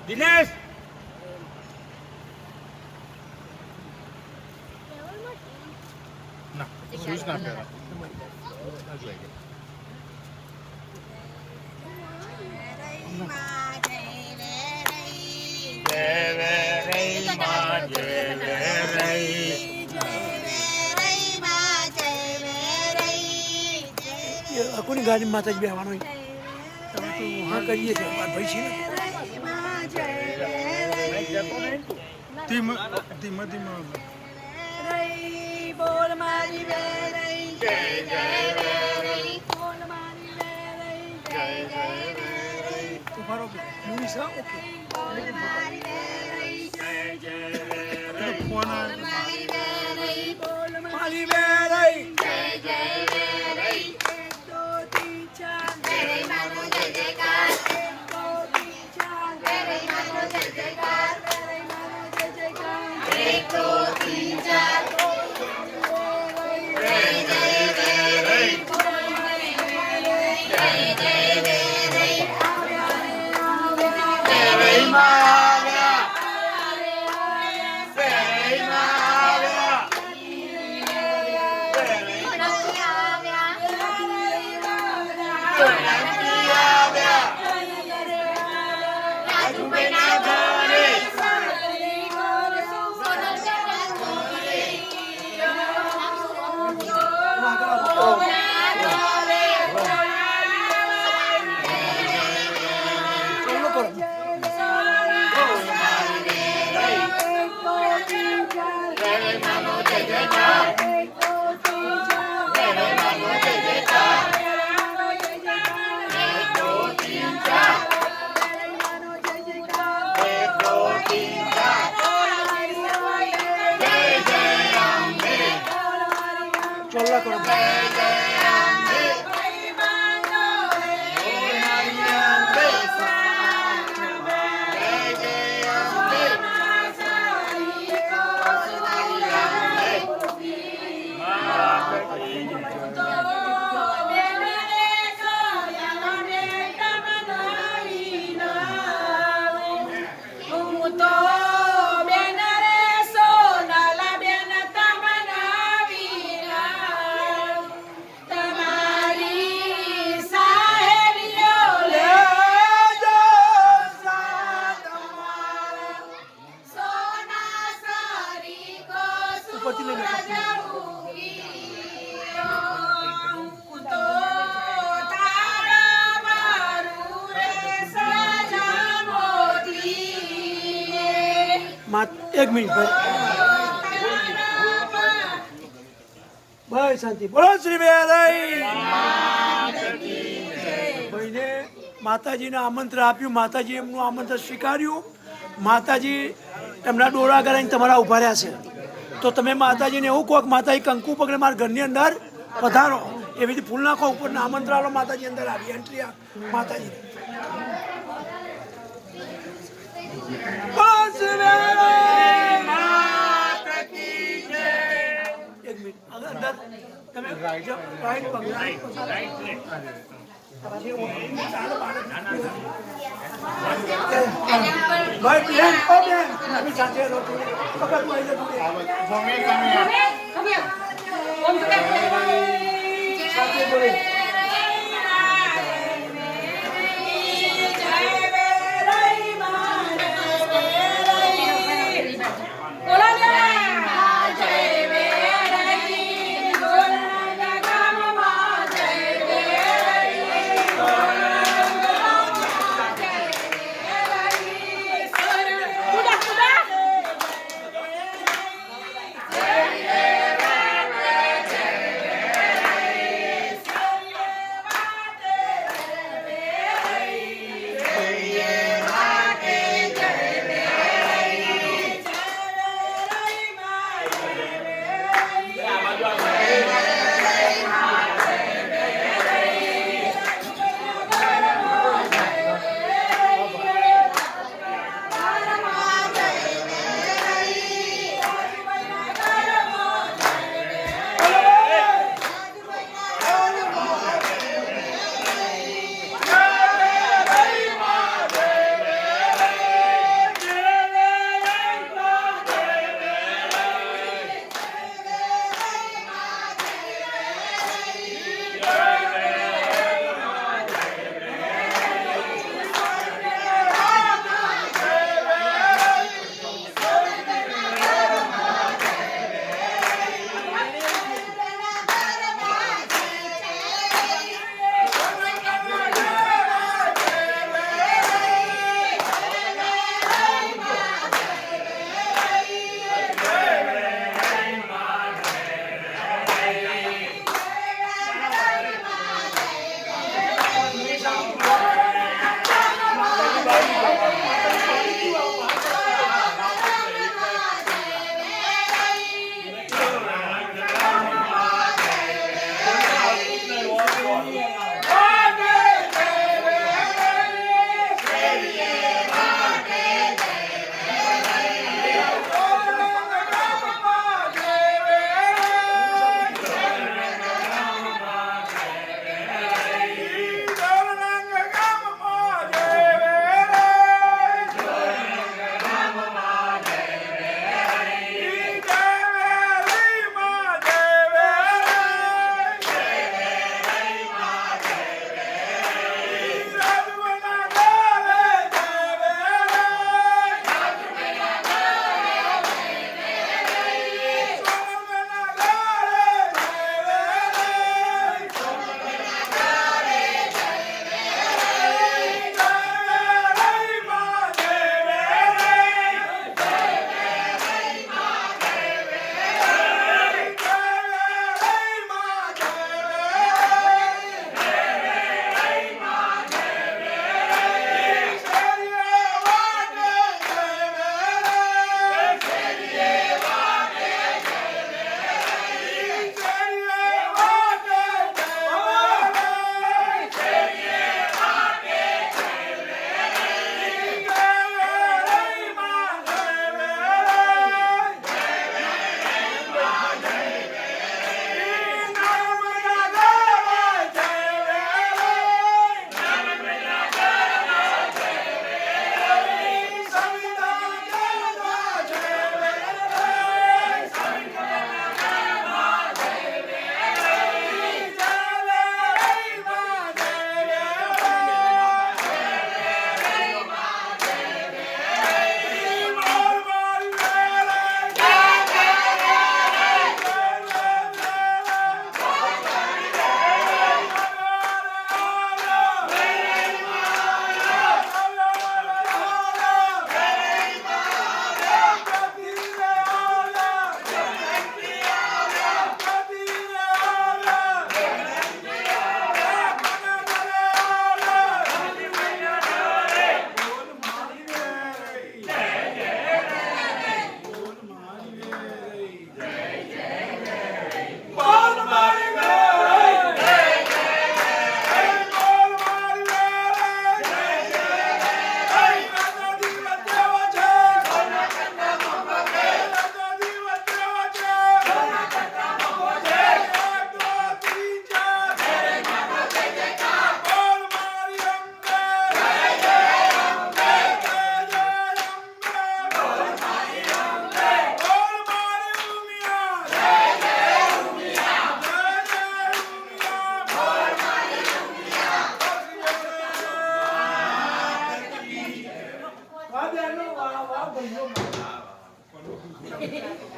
દિનેશ ના શૂઝ ના પહેરા કોની ગાડી માતાજી બેહવાનો હા કરીએ છીએ ભાઈ છે ધીમા ધીમા ધીમા બોલ મારી વેરઈ જય જય વેરઈ બોલ મારી વેરઈ જય જય વેરઈ તમારો મૂવી છે ઓકે બોલ મારી વેરઈ જય જય વેરઈ ફોન મારી વેરઈ બોલ મારી વેરઈ જય જય વેરઈ 1 2 3 4 વેરઈ માનો જય જયકાર 1 2 3 4 વેરઈ માનો જય જયકાર વેરઈ માનો જય જયકાર 1 2 3 4 ચોલ્લા કરો ઉપરથી લઈને એક મિનિટ ભાઈ શાંતિ બોલો શ્રી વેરઈ ભાઈને માતાજીને આમંત્રણ આપ્યું માતાજી એમનું આમંત્રણ સ્વીકાર્યું માતાજી એમના ડોળા કરાવીને તમારા ઉભા રહ્યા છે તો તમે માતાજીને એવું કહો કે માતાજી કંકુ પકડે મારા ઘરની અંદર પધારો એવી રીતે ફૂલ નાખો ઉપર આમંત્રણ આલો માતાજી અંદર આવી એન્ટ્રી માતાજી એક મિનિટ અંદર તમે રાઈટ પકડાઈ ભાઈ પ્લેન પ્લેન અમે સાથે રહો પકડ મારી દે સાથે બોલે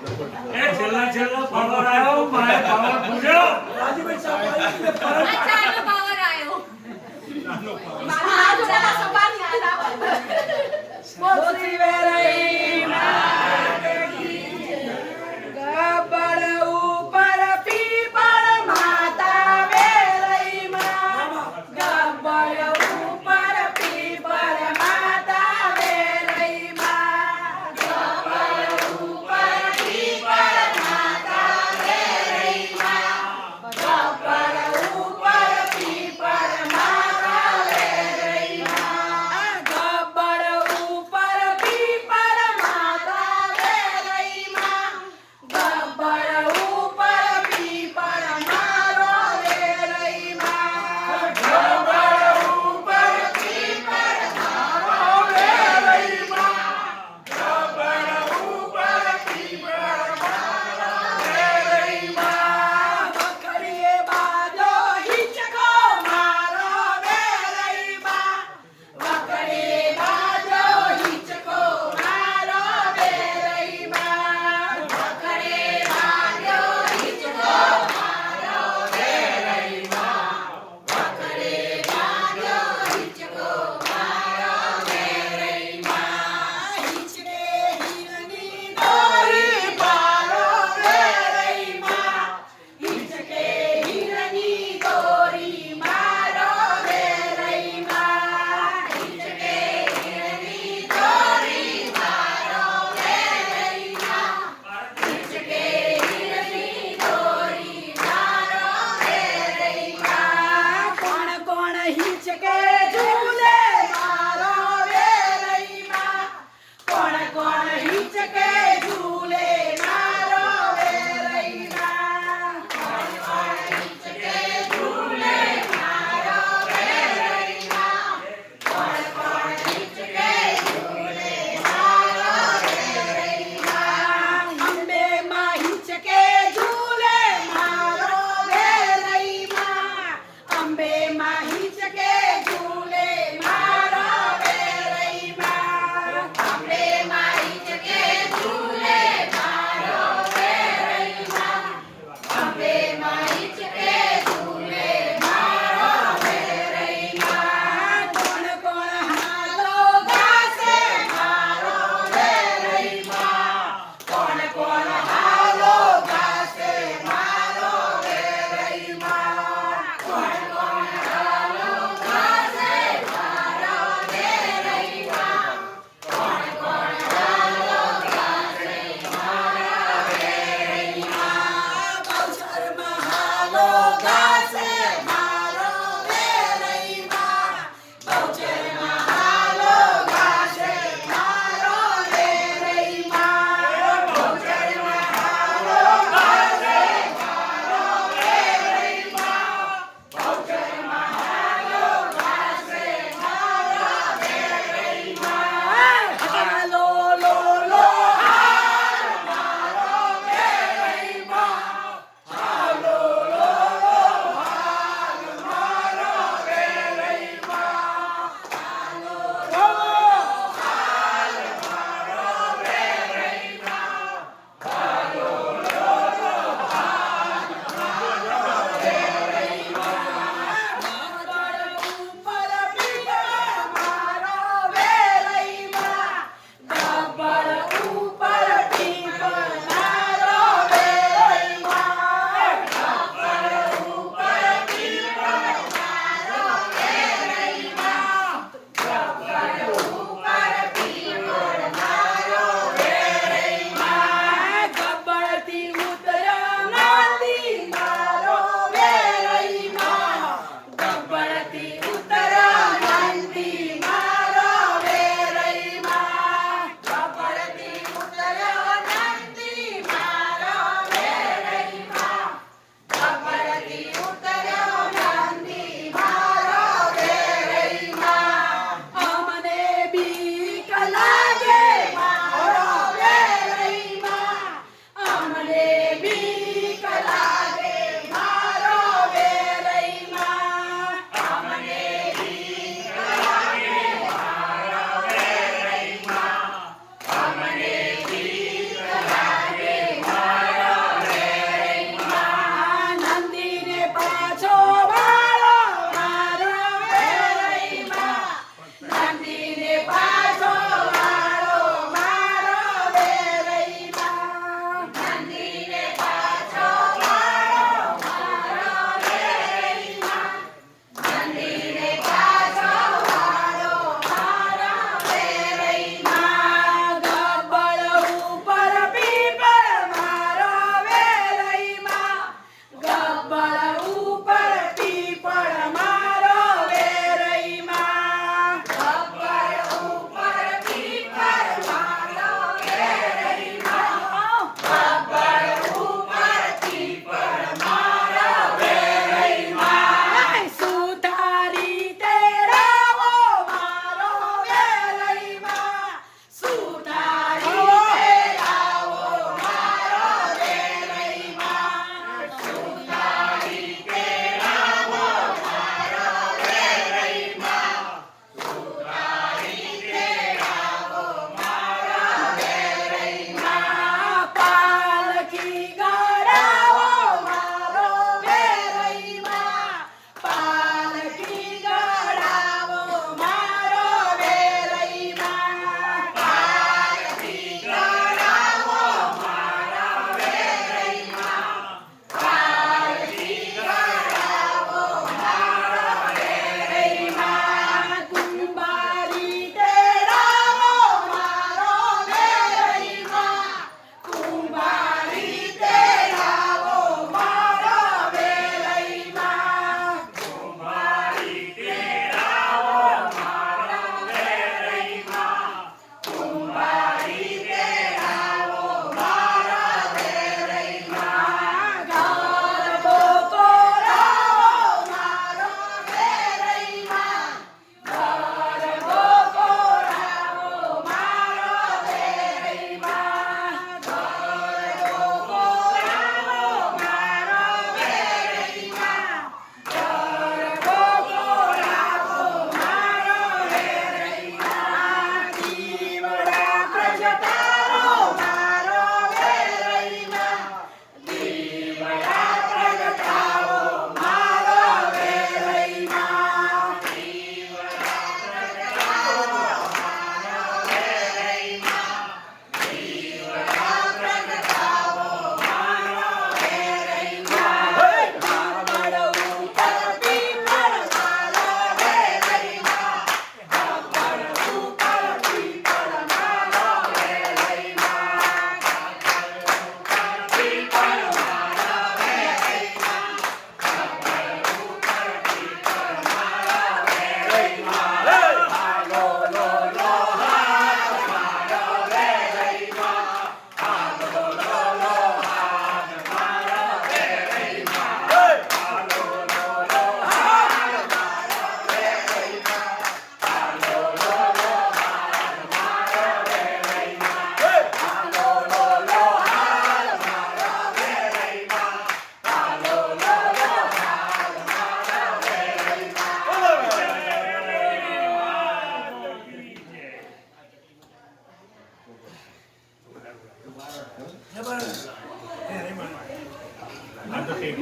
છેલ્લો પાવર આવ્યો મારે પાવર પૂછ્યો રાજુભાઈ સાહેબ આવી રીતે પરમ ચાલો પાવર આવ્યો મારા જોડા સવાર યાદ આવે મોસી વેરઈ ગબ્બર ઉપર પીપળ માતા વેરઈ માં ગબ્બર ઉપર પીપળ માતા વેરઈ માં ગબ્બર ઉપર પીપળ માતા વેરઈ માં ગબ્બર ઉપર પીપળ માતા વેરઈ માં ગબ્બર ઉપર પીપળ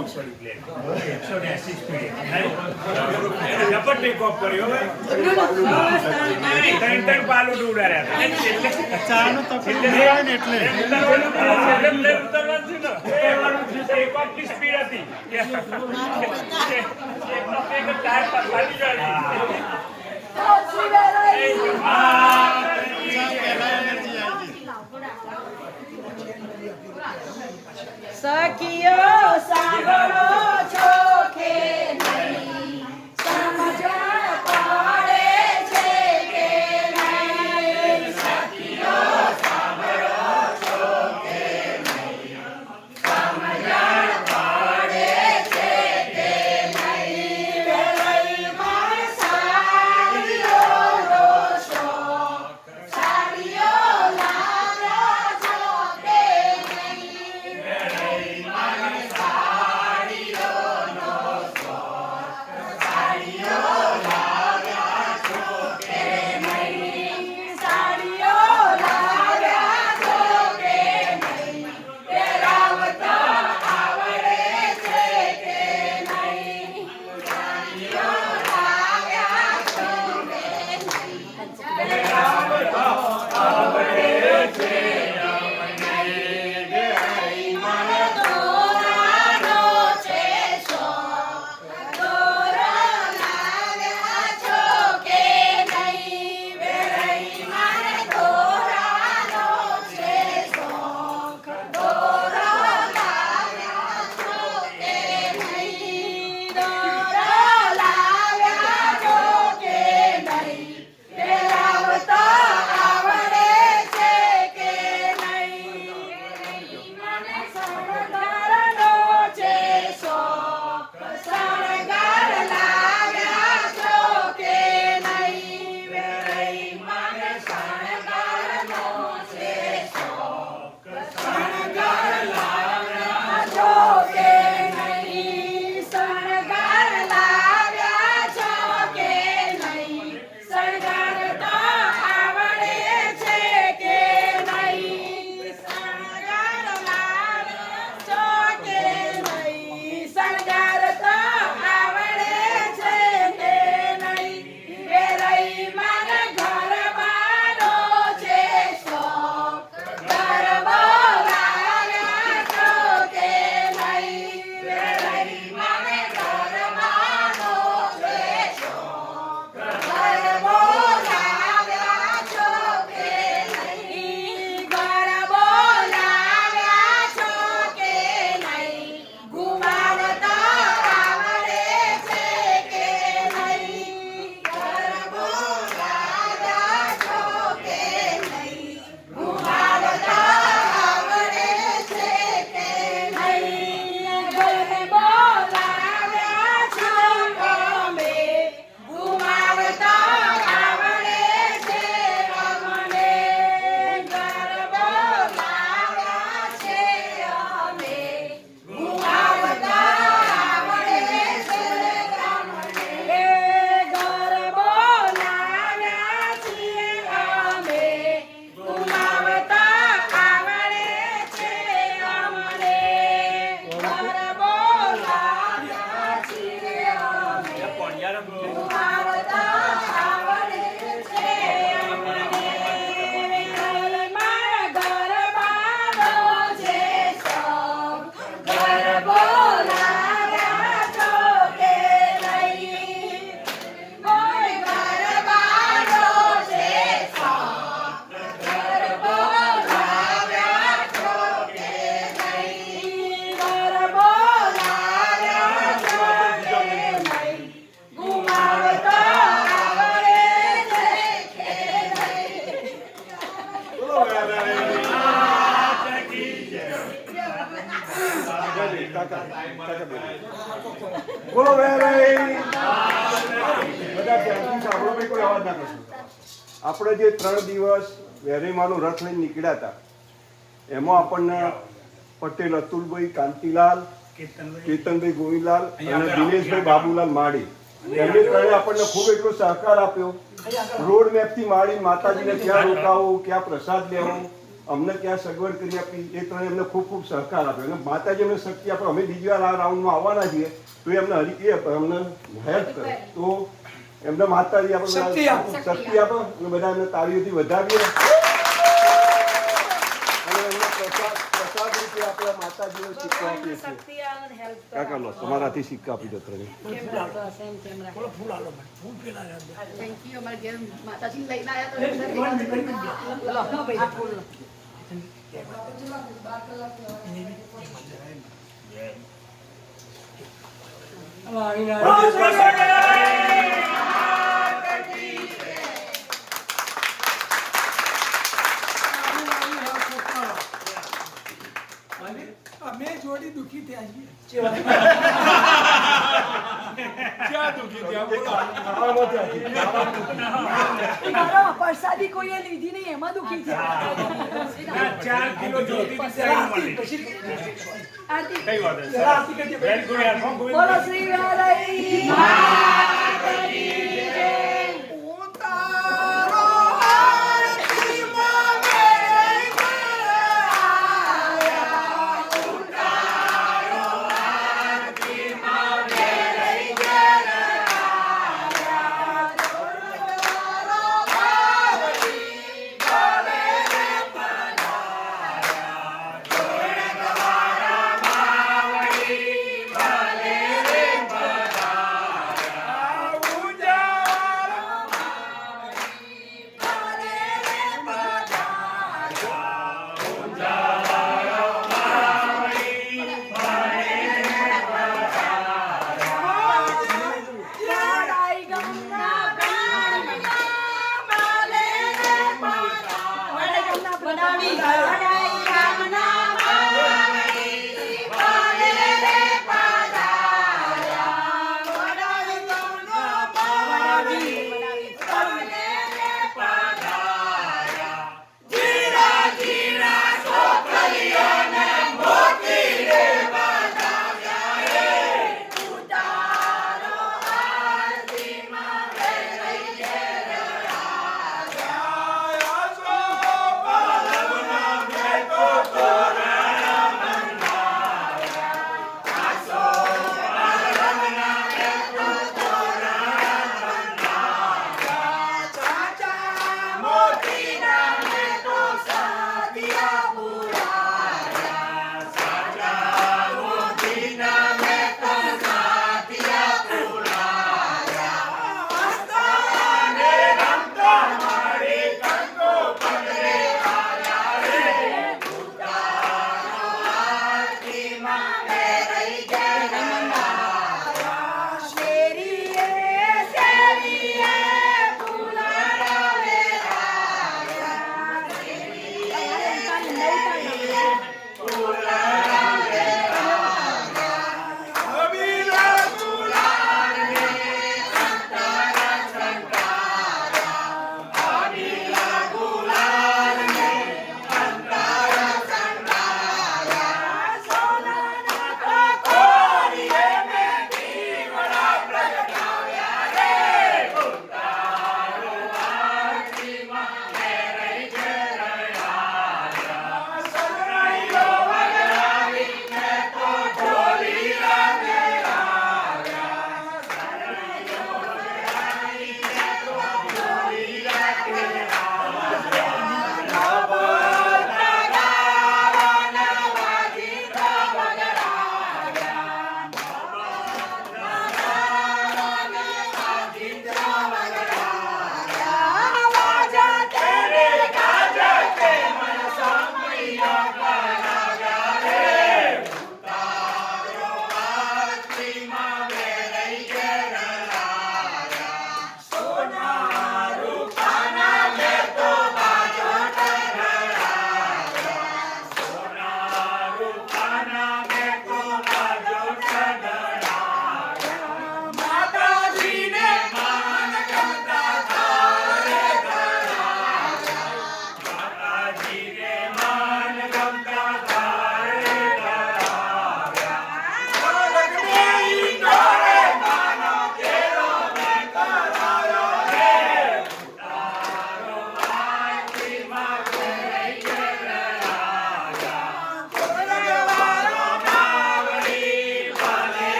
180 સ્પીડ જબર ટેક ઓફ કર્યો ત્રણ પાલું ઉડાડ્યા ચાનું તકલીફ હોય ને એટલે ટેક ઓફ ની સ્પીડ હતી ટાયર પર ફાટી જાય સખીઓ સાંભળો છો કે નહીં સમજણ પડે છે કે નહીં સખીઓ સાંભળો છો કે નહીં સમજણ પડે છે કે નહીં વેલઈમાં સાડીઓ રોશો સાડીઓ લાવ્યા છો કે નહીં સાડીઓ લાવ્યા છો કે નહીં પહેરાવતા આવડે છે કે નહીં સાડીઓ લાવ્યા છો કે નહીં પહેરાવતા આવડે છે મને દોરાનો છે શોખ દોરા લાવ્યા છો કે નહીં વેરાઈ મને દોરાનો છે શોખ દોરા લાવ્યા છો કે નહીં દોરા લાવ્યા છો કે નહીં પહેરાવતા આવડે છે કે નહીં મને શણગારનો છે શોખ શણગાર લાવ્યા છો કે નહીં વેરાઈ મને શણગારનો છે શોખ શણગાર લાવ્યા છો કે નહીં શણગાર લાવ્યા છો કે નહીં શણગારતા આવડે છે કે નહીં શણગાર લાવ્યા છો કે નહીં શણગારતા આવડે છે કે નહીં વેરાઈ મને ગરબાનો છે શોખ ગરબો લાવ્યા છો કે નહીં વેરાઈ મને ગરબાનો છે શોખ ગરબો લાવ્યા છો કે નહીં ગરબો લાવ્યા છો કે નહીં ગુમાવતા આવડે છે કે નહીં ગરબો લાવ્યા છો કે નહીં ગુમાવતા આવડે છે કે નહીં ગરબો લાવ્યા છો અમે ગુમાવતા આવડે છે અમને ગરબો લાવ્યા છે અમે ગુમાવતા આવડે છે અમને ગરબો લાવ્યા છીએ અમે ગુમાવતા આવડે છે અમને ગરબો લાવ્યા છીએ અમે ગુમાવતા આવડે છે અમને મારા ગરબાનો છે શોખ ગરબો લાવ્યા છો કે નહીં કોઈ ગરબાનો છે શોખ ગરબો લાવ્યા છો કે નહીં ગરબો લાવ્યા છો કે નહીં ગુમાવતા આવડે છે કે બોલો વેરાઈ બધા ધ્યાનથી સાંભળો ભાઈ, કોઈ અવાજ ના કરશો. આપણે જે 3 દિવસ વેરાઈમાંનો રથ લઈને નીકળ્યા હતા એમાં આપણને પટેલ અતુલભાઈ, કાંતિલાલ, કેતનભાઈ ગોવિંદલાલ અને દિનેશભાઈ બાબુલાલ માળી એમને ત્રણે આપણને ખૂબ એટલો સહકાર આપ્યો. રોડ મેપથી માંડી માતાજીને ક્યાં રોકાવું, ક્યાં પ્રસાદ લેવો અમને ક્યાં સગવડ કરી આપી એ ત્રણે એમને ખૂબ ખૂબ સહકાર આપ્યો અને માતાજી અમને શક્તિ આપે. અમે બીજી વાર આ રાઉન્ડમાં આવવાના છીએ તો એમને અમને હેલ્પ કરે તો એમને માતાજી આપણે શક્તિ આપો. શક્તિ આપો અને બધા એમને તાળીઓથી વધાવીએ અને એમને પ્રસાદ રૂપે આપણે માતાજીનો સિક્કો આપીએ છીએ. કાકા લો તમારાથી સિક્કા આપી દો ત્રણે. બોલો ફૂલ આલો મને. ફૂલ પેલા Thank you, અમારા ઘેર માતાજી લઈને આવ્યા તો અમે જોડી દુખી થયા છીએ. મારો પ્રસાદી કોઈએ લીધી નહીં એમાં દુખી છે. 4 કિલો જ્યોતિની સેવા મળી. આરતી કઈ વાત છે? જરા આરતી કરજે. વેરી ગુડ યાર. હો, ગોવિંદ. બોલો શ્રી વારાઈ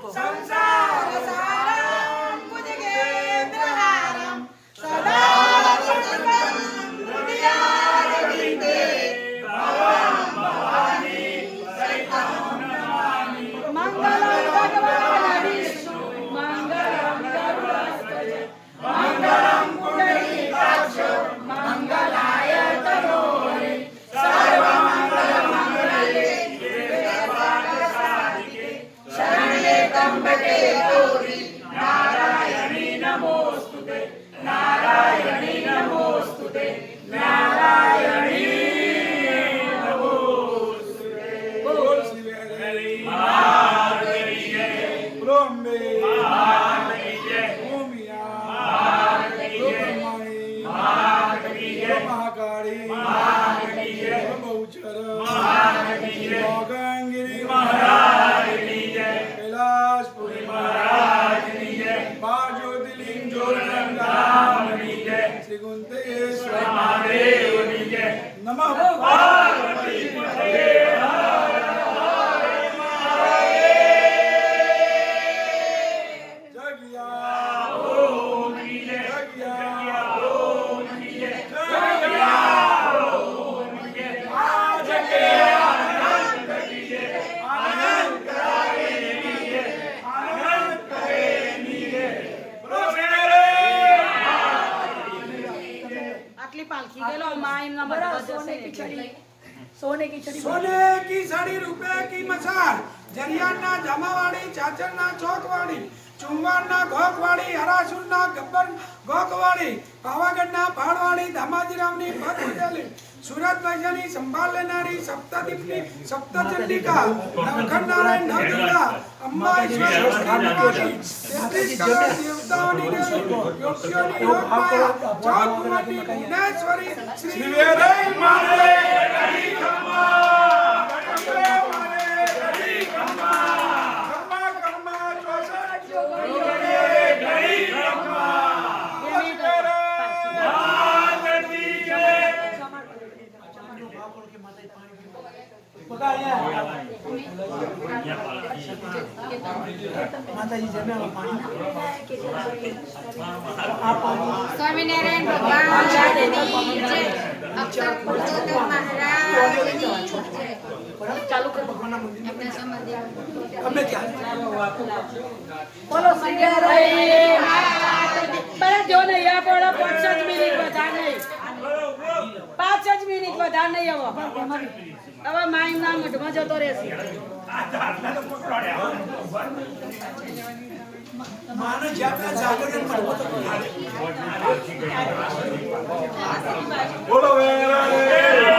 કહો. સંસારસારમ ભુજગેન્દ્રહારમ સદા વસંતમ હૃદયારવિંદે ભવં ભવાની સહિतं નમામિ. મંગલં ભગવાન વિષ્ણુ મંગલં ગરુડધ્વજ મંગલં પુંડરીકાક્ષ મંગલાય તનોહરિ સર્વમંગલમંગલે શરણ્યે ત્ર્યંબકે ગૌરી નારાયણી નમોસ્તુતે નારાયણી નમોસ્તુતે નારાયણી નમોસ્તુતે. બોલ શ્રી હરિ મહાદેવી જય. બ્રહ્મે મહાદેવી જય. ભૂમિયા મહાદેવી જય. બ્રહ્માણી મહાદેવી જય. મહાકાળી મહાદેવી જય. બહુચર મહાદેવી જય. ગંગિરી મહારાજની જય. કૈલાસપુરી મહારાજની જય. બાર જ્યોતિર્લિંગ જોરંગામની જય. શ્રી ગુંતેશ્વર મહાદેવની જય. નમઃ પાર્વતી પતે. જગ્યા ઓમની જય. જગ્યા ઓમની જય. જગ્યા ઓમની જય. આ જગ્યા આનંદ કરી જય. આનંદ કરાવેની જય. આનંદ કરેની જય. બોલો શ્રી હરિ આટલી પાલખી ગયેલો માં એમના બરાબર, બધા સોને જશે કી છડી સોને કી છડી સોને કી સાડી રૂપે કી મસાલ જરિયાના જામાવાળી ચાચરના ચોકવાળી ચુંવાડના ગોકવાળી હરાસુરના ગબ્બર ગોકવાળી પાવાગઢના ભાડવાળી ધામાજીરાવની પદુજલી સુરત ભાઈજાની સંભાળ લેનારી સપ્તદીપની સપ્તચંડિકા નવખંડ નારાયણ નવદુર્ગા અંબા ઈશ્વર ખાનવાળી 33 કરોડ દેવતાઓની દેવી યોગીઓની યોગમાયા ચોકુમારની ભુવનેશ્વરી શ્રી વેદઈ મારે હરી ખમ્મા મારે હરી ખમ્મા ખમ્મા ખમ્મા ચોસઠ જોગીઓને હરી ખમ્મા મહાદેવી જય. બકા અહીંયા માતાજી જમ્યા પાણી આ પાણી સ્વામિનારાયણ ભગવાનની જય. અક્ષર પુરુષોત્તમ મહારાજની જય. ચાલુ કર ભગવાનના મંદિર એમના સંબંધી અમે ત્યાં બોલો શ્રી હરિ બરાબર જો નહીં આ બોલો 5 જ મિનિટ વધાર નહીં 5 જ મિનિટ વધાર નહીં હવે માઈમ ના મઢમાં જતો રહેશે માનો જ્યાં જાગરણ મળવો તો બોલો વેરાય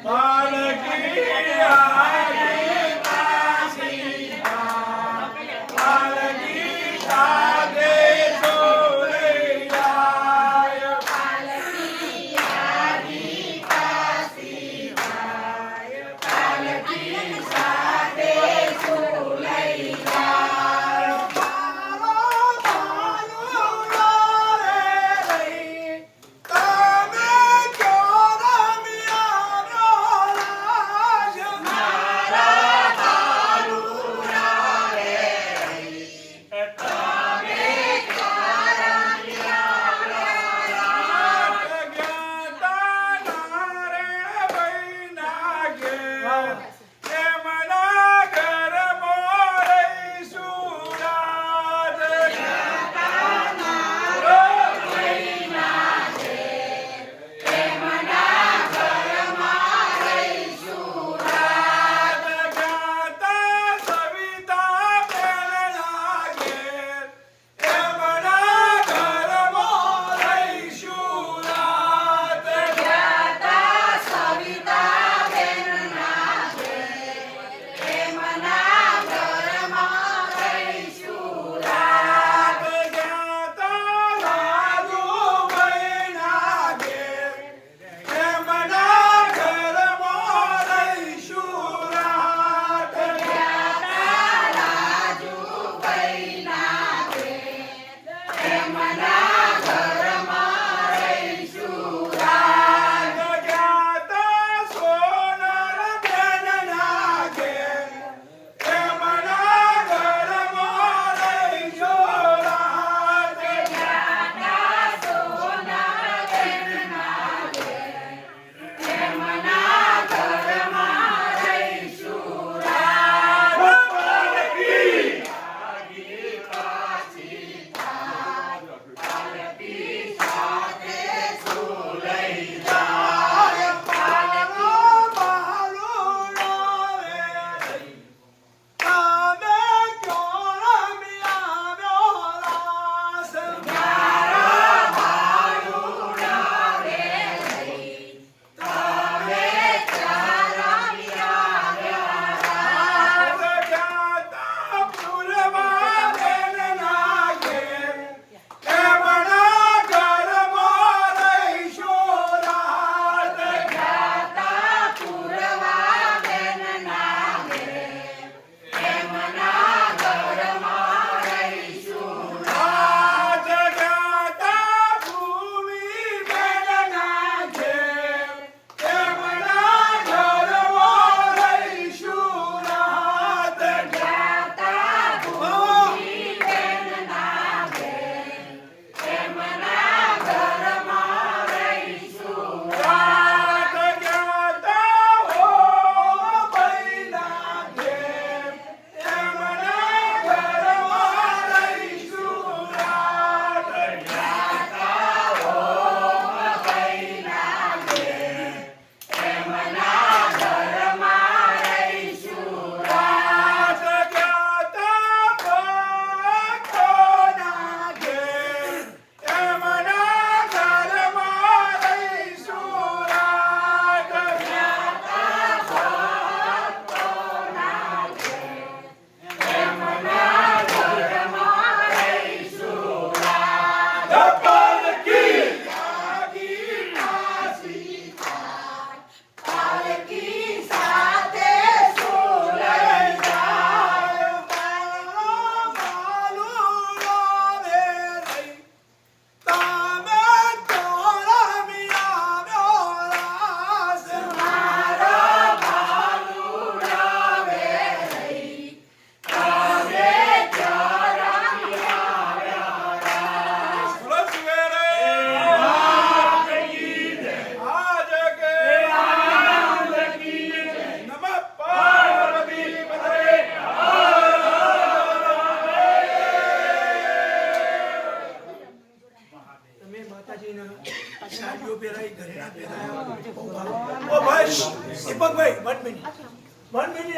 પાલકી આગે પાસી પાલકી સાગે સોરે જાય પાલકી આજી પાસી જાય પાલકી સાથે સુલઈ જાય મારો ભાનો રે રે તમે ક્યો રમ્યા રો રાજ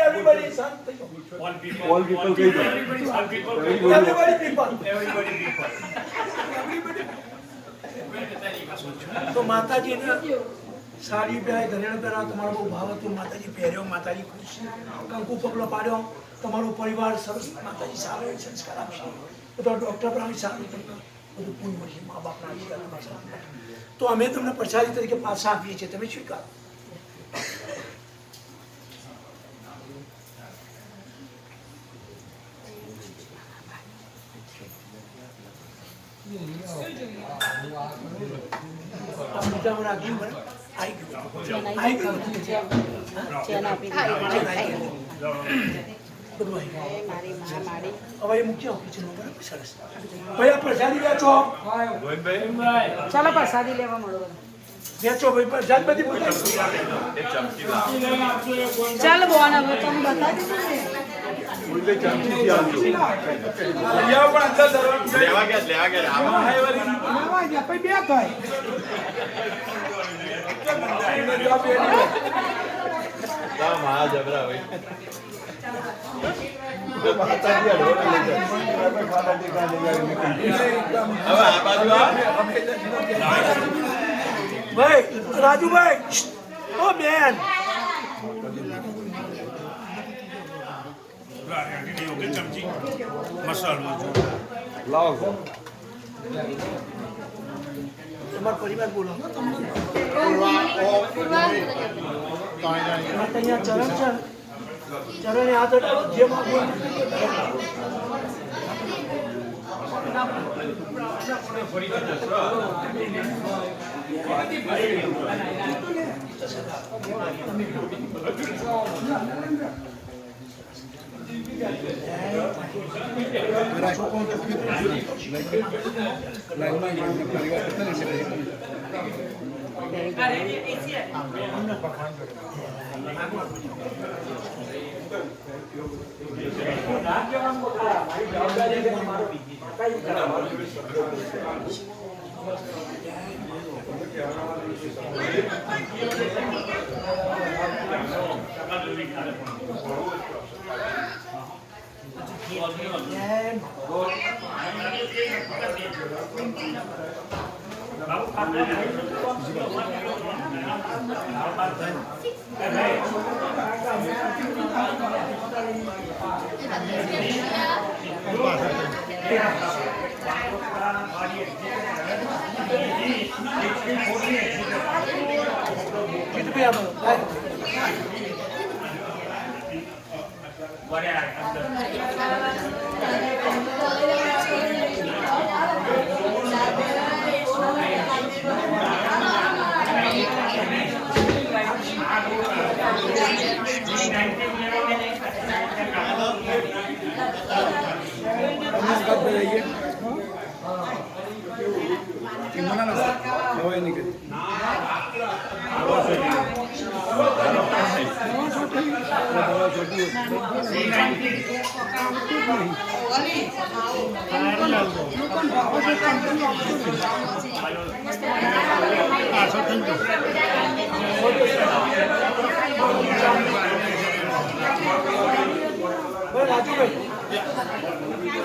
everybody શાંત થઈ જાઓ. All people. All people કહી દો. All people. Everybody people. Everybody people. તો માતાજીને સાડી પહેરાય, ઘરેણું પહેરાવ, તમારો બહુ ભાવ હતું, માતાજી પહેર્યો, માતાજી ખુશ છે, કંકુ પગલો પાડ્યો, તમારો પરિવાર સરસ, માતાજી સારો એવો સંસ્કાર આપશે, બધો ડૉક્ટર પણ સારું તમને બધું પૂર્ણ મળશે, મા બાપના આશીર્વાદ. તો અમે તમને પ્રસાદી તરીકે પાછા આપીએ છીએ, તમે સ્વીકારો. પ્રસાદી વેચો, ચાલો પ્રસાદી લેવા મળો. વેચો ભાઈ, પ્રસાદ બધી ચાલ બોન હવે તમે બતાવી દીધું ને. એટલે ચમચીથી આવજો. માતાજી આ ઢોર લઈ જાય. આપણે માતાજી કાં લઈ જાય ભાઈ. રાજુભાઈ, ઓ બેન, ચમચી મસાલો લાવો. તમારો પરિવાર બોલો. અહીંયા ચરણ છે, ચરણે હાથ અડાડો, જે માગો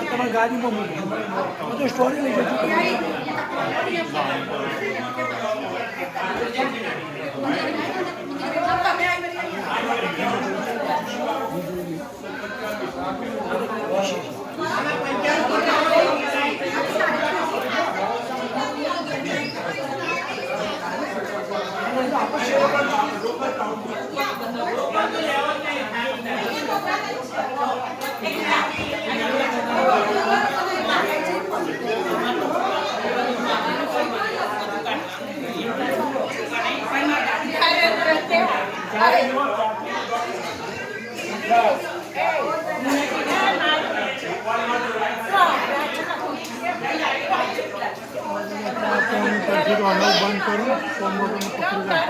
તમારી ગાડીમાં મૂકો, સ્ટોરી લઈ જજો. બંધ કરું